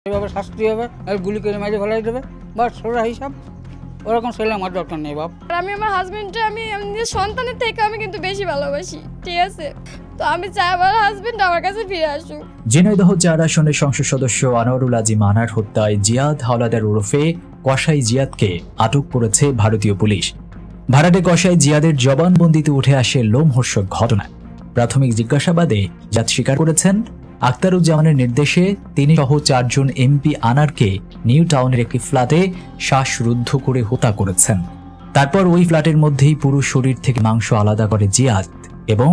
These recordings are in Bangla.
এভাবে শাস্তি হবে, গুলি করে মাঝে ফেলাই দেবে, বাস সোজা হিসাব। ওরকম ছেলে আমার দরকার নেই বাপ। আমি আমার হাজবেন্ডকে আমি নিজের সন্তানের থেকে আমি কিন্তু বেশি ভালোবাসি, ঠিক আছে? তো আমি চাই আমার হাজবেন্ড আমার কাছে ফিরে আসুক। ঝিনাইদহ 4 আসনের সংসদ সদস্য আনোয়ারুল আজিম আনার হত্যায় জিয়াদ হাওলাদার ওরফে কসাই জিয়াদকে আটক করেছে ভারতীয় পুলিশ। ভাড়াটে কসাই জিয়াদের জবানবন্দিতে উঠে আসে লোমহর্ষক ঘটনা। প্রাথমিক জিজ্ঞাসাবাদে জিয়াদ স্বীকার করেছেন আখতারুজ্জামানের নির্দেশে তিনি সহ 4 জন এমপি আনারকে নিউ টাউনের একটি ফ্ল্যাটে শ্বাসরুদ্ধ করে হত্যা করেছেন। তারপর ওই ফ্ল্যাটের মধ্যেই পুরো শরীর থেকে মাংস আলাদা করে জিয়াদ এবং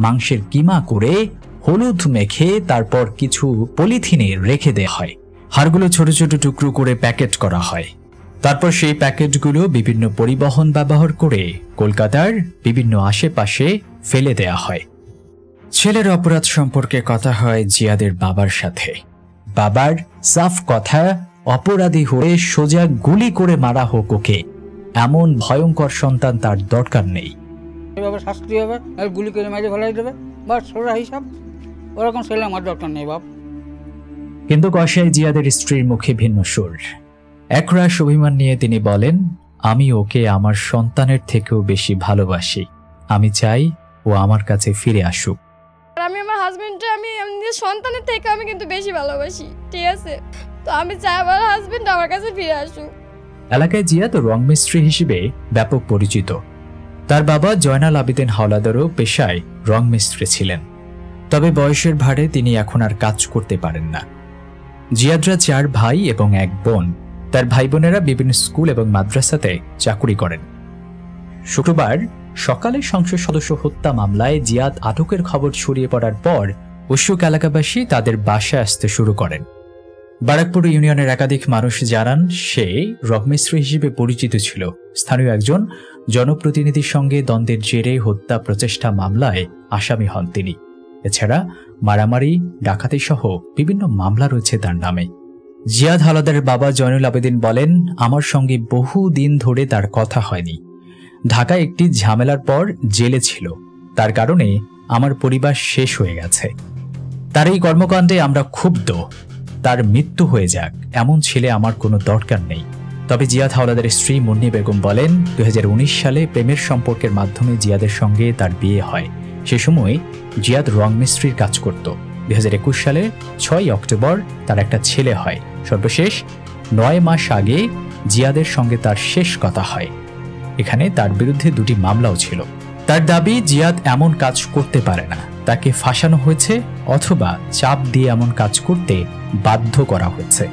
মাংসের কিমা করে হলুদ মেখে তারপর কিছু পলিথিনে রেখে দেওয়া হয়। হাড়গুলো ছোট ছোট টুকরো করে প্যাকেট করা হয়। তারপর সেই প্যাকেটগুলো বিভিন্ন পরিবহন ব্যবহার করে কলকাতার বিভিন্ন আশেপাশে ফেলে দেয়া হয়। ছেলের অপরাধ সম্পর্কে কথা হয় জিয়াদের বাবার সাথে। বাবার সাফ কথা, অপরাধী হয়ে সোজা গুলি করে মারা হোক ওকে, এমন ভয়ঙ্কর সন্তান তার দরকার নেই। এভাবে শাস্তি হবে, গুলি করে মাঝে ফেলাই দেবে, বাস সোজা হিসাব। ওরকম ছেলে আমার দরকার নেই বাপ। কিন্তু কসাই জিয়াদের স্ত্রীর মুখে ভিন্ন সুর। একরাশ অভিমান নিয়ে তিনি বলেন, আমি ওকে আমার সন্তানের থেকেও বেশি ভালোবাসি। আমি চাই ও আমার কাছে ফিরে আসুক। আমি আমার হাজবেন্ডকে আমি নিজের সন্তানের থেকে আমি কিন্তু বেশি ভালোবাসি, ঠিক আছে? তো আমি চাই আমার হাজবেন্ড আমার কাছে ফিরে আসুক। এলাকায় জিয়াদ রং মিস্ত্রি হিসেবে ব্যাপক পরিচিত। তার বাবা জয়নাল আবেদিন হাওলাদারও পেশায় রং মিস্ত্রি ছিলেন। তবে বয়সের ভারে তিনি এখন আর কাজ করতে পারেন না। জিয়াদরা 4 ভাই এবং 1 বোন। তার ভাই বোনেরা বিভিন্ন স্কুল এবং মাদ্রাসাতে চাকুরি করেন। শুক্রবার সকালে সংসদ সদস্য হত্যা মামলায় জিয়াদ আটকের খবর ছড়িয়ে পড়ার পর উৎসুক এলাকাবাসী তাদের বাসায় আসতে শুরু করেন। বারাকপুর ইউনিয়নের একাধিক মানুষ জানান সে রংমিস্ত্রি হিসেবে পরিচিত ছিল। স্থানীয় একজন জনপ্রতিনিধির সঙ্গে দ্বন্দ্বের জেরে হত্যা প্রচেষ্টা মামলায় আসামি হন তিনি। এছাড়া মারামারি, ডাকাতি সহ বিভিন্ন মামলা রয়েছে তার নামে। জিয়াদ হাওলাদারের বাবা জয়নুল আবেদিন বলেন, আমার সঙ্গে বহু দিন ধরে তার কথা হয়নি। ঢাকায় একটি ঝামেলার পর জেলে ছিল, তার কারণে আমার পরিবার শেষ হয়ে গেছে। তার এই কর্মকাণ্ডে আমরা ক্ষুব্ধ। তার মৃত্যু হয়ে যাক, এমন ছেলে আমার কোনো দরকার নেই। তবে জিয়াদ হাওলাদারের স্ত্রী মুন্নি বেগম বলেন, 2019 সালে প্রেমের সম্পর্কের মাধ্যমে জিয়াদের সঙ্গে তার বিয়ে হয়। সে সময় জিয়াদ রং মিস্ত্রির কাজ করত। 2021 সালে 6 অক্টোবর তার একটা ছেলে হয়। সর্বশেষ 9 মাস আগে জিয়াদের সঙ্গে তার শেষ কথা হয়। এখানে তার বিরুদ্ধে 2টি মামলাও ছিল। তার দাবি, জিয়াদ এমন কাজ করতে পারে না, তাকে ফাঁসানো হয়েছে অথবা চাপ দিয়ে এমন কাজ করতে বাধ্য করা হয়েছে।